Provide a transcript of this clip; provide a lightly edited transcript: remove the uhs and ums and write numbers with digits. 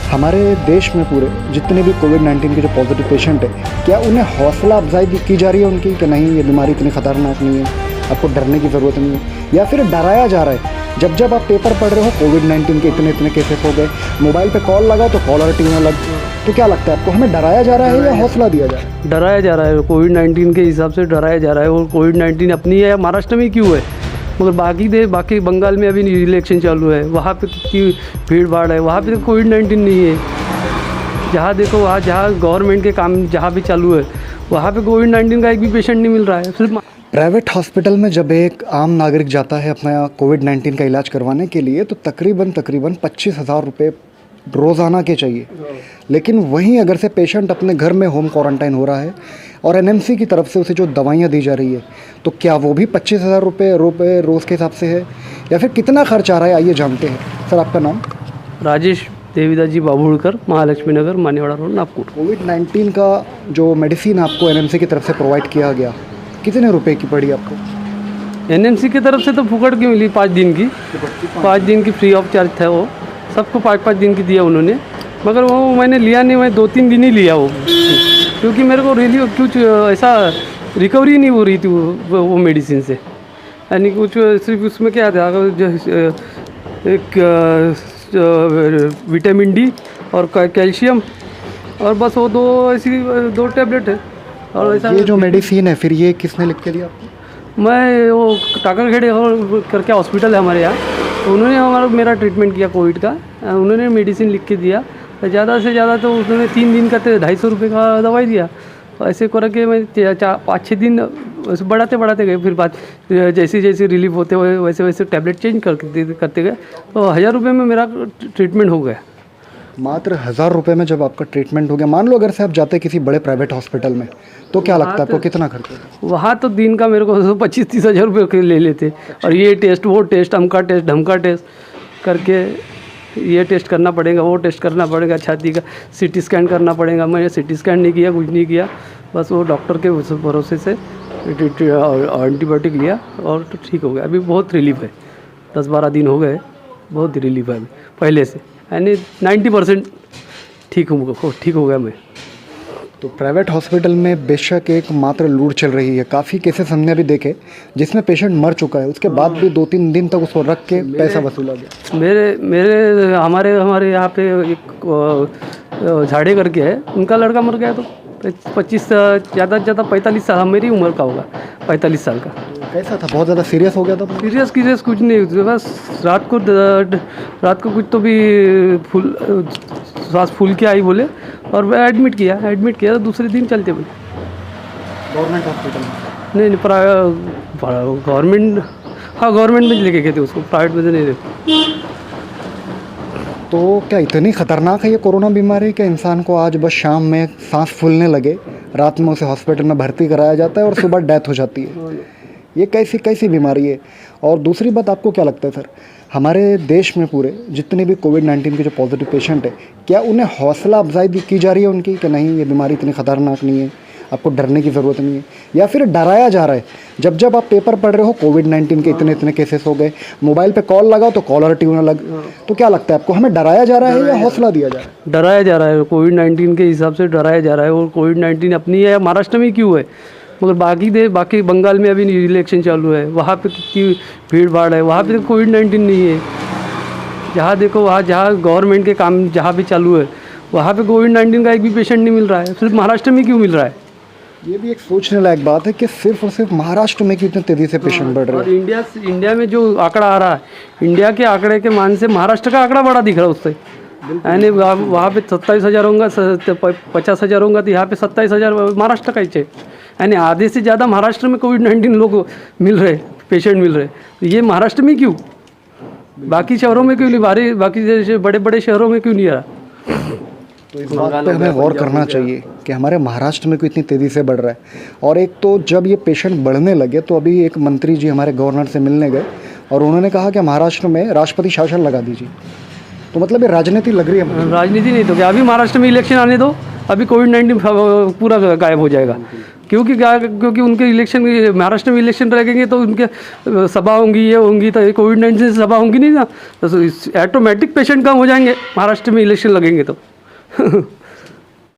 हमारे देश में पूरे जितने भी कोविड-19 के जो पॉजिटिव पेशेंट है, क्या उन्हें हौसला अफजाई की जा रही है उनकी कि नहीं ये बीमारी इतनी खतरनाक नहीं है, आपको डरने की ज़रूरत नहीं है, या फिर डराया जा रहा है? जब जब आप पेपर पढ़ रहे हो कोविड-19 के इतने इतने केसेस हो गए, मोबाइल पे कॉल लगाओ तो कॉलर ट्यून अलग, तो क्या लगता है आपको हमें डराया जा रहा है या हौसला दिया जा रहा है? डराया जा रहा है, कोविड-19 के हिसाब से डराया जा रहा है। और कोविड-19 अपनी है महाराष्ट्र में क्यों है, मगर बाकी बंगाल में अभी इलेक्शन चालू है, वहाँ पे कितनी भीड़ भाड़ है, वहाँ पे तो कोविड-19 नहीं है। जहाँ देखो वहाँ, जहाँ गवर्नमेंट के काम जहाँ भी चालू है वहाँ पे कोविड-19 का एक भी पेशेंट नहीं मिल रहा है। सिर्फ प्राइवेट हॉस्पिटल में जब एक आम नागरिक जाता है अपना कोविड-19 का इलाज करवाने के लिए तो तकरीबन 25,000 रुपये रोज़ाना के चाहिए, लेकिन वहीं अगर से पेशेंट अपने घर में होम क्वारंटाइन हो रहा है और एनएमसी की तरफ से उसे जो दवाइयाँ दी जा रही है, तो क्या वो भी 25,000 रुपये रोज़ के हिसाब से है या फिर कितना खर्च आ रहा है? आइए जानते हैं। सर आपका नाम? राजेश देवीदास जी बाबुड़कर, महालक्ष्मी नगर, मानेवाड़ा रोड, नागपुर। कोविड-19 का जो मेडिसिन आपको एनएमसी की तरफ से प्रोवाइड किया गया, कितने रुपए की पड़ी आपको? एनएमसी की तरफ से तो फुकट की मिली, 5 दिन की, 5 दिन की फ्री ऑफ चार्ज था। वो सबको 5-5 दिन की दिया उन्होंने, मगर वो मैंने लिया नहीं, मैं 2-3 दिन ही लिया वो, क्योंकि मेरे को रियली कुछ ऐसा रिकवरी नहीं हो रही थी वो मेडिसिन से। यानी कुछ सिर्फ उसमें क्या था, जो एक विटामिन डी और कैल्शियम और बस वो दो टैबलेट है। और ऐसा ये जो मेडिसिन है फिर ये किसने लिख के दिया आपको? मैं वो टाकरखेड़े करके हॉस्पिटल है हमारे यहाँ, तो उन्होंने मेरा ट्रीटमेंट किया कोविड का, उन्होंने मेडिसिन लिख के दिया। ज़्यादा से ज़्यादा तो उन्होंने 3 दिन का 250 रुपये का दवाई दिया। ऐसे करके मैं 5-6 दिन बढ़ाते गए। फिर बात जैसे जैसे रिलीफ होते हुए वैसे वैसे टैबलेट चेंज करते गए, तो 1000 रुपये में मेरा ट्रीटमेंट हो गया। मात्र 1000 रुपये में जब आपका ट्रीटमेंट हो गया, मान लो अगर से आप जाते किसी बड़े प्राइवेट हॉस्पिटल में, तो क्या लगता है आपको कितना खर्च होगा? वहाँ तो दिन का मेरे को 25-30 हज़ार रुपये ले लेते, और ये टेस्ट वो टेस्ट, अमका टेस्ट ढमका टेस्ट करके, ये टेस्ट करना पड़ेगा, वो टेस्ट करना पड़ेगा, छाती का CT स्कैन करना पड़ेगा। मैंने CT स्कैन नहीं किया, कुछ नहीं किया, बस वो डॉक्टर के भरोसे से एंटीबायोटिक लिया और तो ठीक हो गया। अभी बहुत रिलीफ है, 10-12 दिन हो गए, बहुत रिलीफ है अभी पहले से, यानी 90% ठीक हो गया मैं। तो प्राइवेट हॉस्पिटल में बेशक एक मात्र लूट चल रही है, काफ़ी केसेस हमने अभी देखे जिसमें पेशेंट मर चुका है, उसके बाद भी 2-3 दिन तक उसको रख के पैसा वसूला गया। हमारे यहाँ पे एक झाड़े करके है, उनका लड़का मर गया, तो 25 ज़्यादा से ज़्यादा 45 साल, मेरी उम्र का होगा, 45 साल का। कैसा था? बहुत ज़्यादा सीरियस हो गया था? सीरियस कुछ नहीं, बस रात को कुछ तो भी सांस फूल के आई बोले, और एडमिट किया तो दूसरे दिन चलते बोले। गवर्नमेंट हॉस्पिटल में? नहीं, गवर्नमेंट, हाँ गवर्नमेंट में लेके गए थे उसको, प्राइवेट में तो नहीं थे। तो क्या इतनी ख़तरनाक है ये कोरोना बीमारी कि इंसान को आज बस शाम में सांस फूलने लगे, रात में उसे हॉस्पिटल में भर्ती कराया जाता है और सुबह डेथ हो जाती है? ये कैसी बीमारी है? और दूसरी बात, आपको क्या लगता है सर, हमारे देश में पूरे जितने भी कोविड-19 के जो पॉजिटिव पेशेंट है, क्या उन्हें हौसला अफजाई की जा रही है उनकी कि नहीं ये बीमारी इतनी खतरनाक नहीं है, आपको डरने की ज़रूरत नहीं है, या फिर डराया जा रहा है? जब जब आप पेपर पढ़ रहे हो कोविड-19 के इतने इतने केसेस हो गए, मोबाइल पे कॉल लगाओ तो कॉलर ट्यून अलग, तो क्या लगता है आपको हमें डराया जा रहा है या हौसला दिया जा रहा है? डराया जा रहा है, कोविड-19 के हिसाब से डराया जा रहा है। और कोविड-19 अपनी है महाराष्ट्र में क्यों है, मगर बाकी बंगाल में अभी इलेक्शन चालू है, वहाँ पे कितनी भीड़ भाड़ है, वहाँ पे तो कोविड-19 नहीं है। जहाँ देखो वहाँ, जहाँ गवर्नमेंट के काम जहाँ भी चालू है वहाँ पे कोविड-19 का एक भी पेशेंट नहीं मिल रहा है। सिर्फ महाराष्ट्र में क्यों मिल रहा है? ये भी एक सोचने लायक बात है कि सिर्फ और सिर्फ महाराष्ट्र में क्यों इतने तेज़ी से पेशेंट बढ़ रहे हैं। और इंडिया में जो आंकड़ा आ रहा है, इंडिया के आंकड़े के मान से महाराष्ट्र का आंकड़ा बड़ा दिख रहा है उससे, यानी वहाँ पे 27,000 होगा, 50,000 होगा, तो यहाँ पे 27,000 महाराष्ट्र का ही है। यानी आधे से ज़्यादा महाराष्ट्र में कोविड-19 लोग मिल रहे, पेशेंट मिल रहे। तो ये महाराष्ट्र में क्यों, बाकी शहरों में क्यों नहीं, बाकी जैसे बड़े शहरों में क्यों नहीं आ रहा? तो इस बात पे हमें गौर करना चाहिए कि हमारे महाराष्ट्र में क्यों इतनी तेज़ी से बढ़ रहा है। और एक तो जब ये पेशेंट बढ़ने लगे तो अभी एक मंत्री जी हमारे गवर्नर से मिलने गए और उन्होंने कहा कि महाराष्ट्र में राष्ट्रपति शासन लगा दीजिए, तो मतलब ये राजनीति लग रही है। राजनीति नहीं तो क्या, अभी महाराष्ट्र में इलेक्शन आने दो, अभी कोविड-19 पूरा गायब हो जाएगा। क्योंकि उनके इलेक्शन, महाराष्ट्र में इलेक्शन लगेंगे तो उनके सभा होंगी, ये होंगी, तो कोविड-19 से सभा होंगी नहीं ना, तो ऑटोमेटिक पेशेंट कम हो जाएंगे महाराष्ट्र में इलेक्शन लगेंगे तो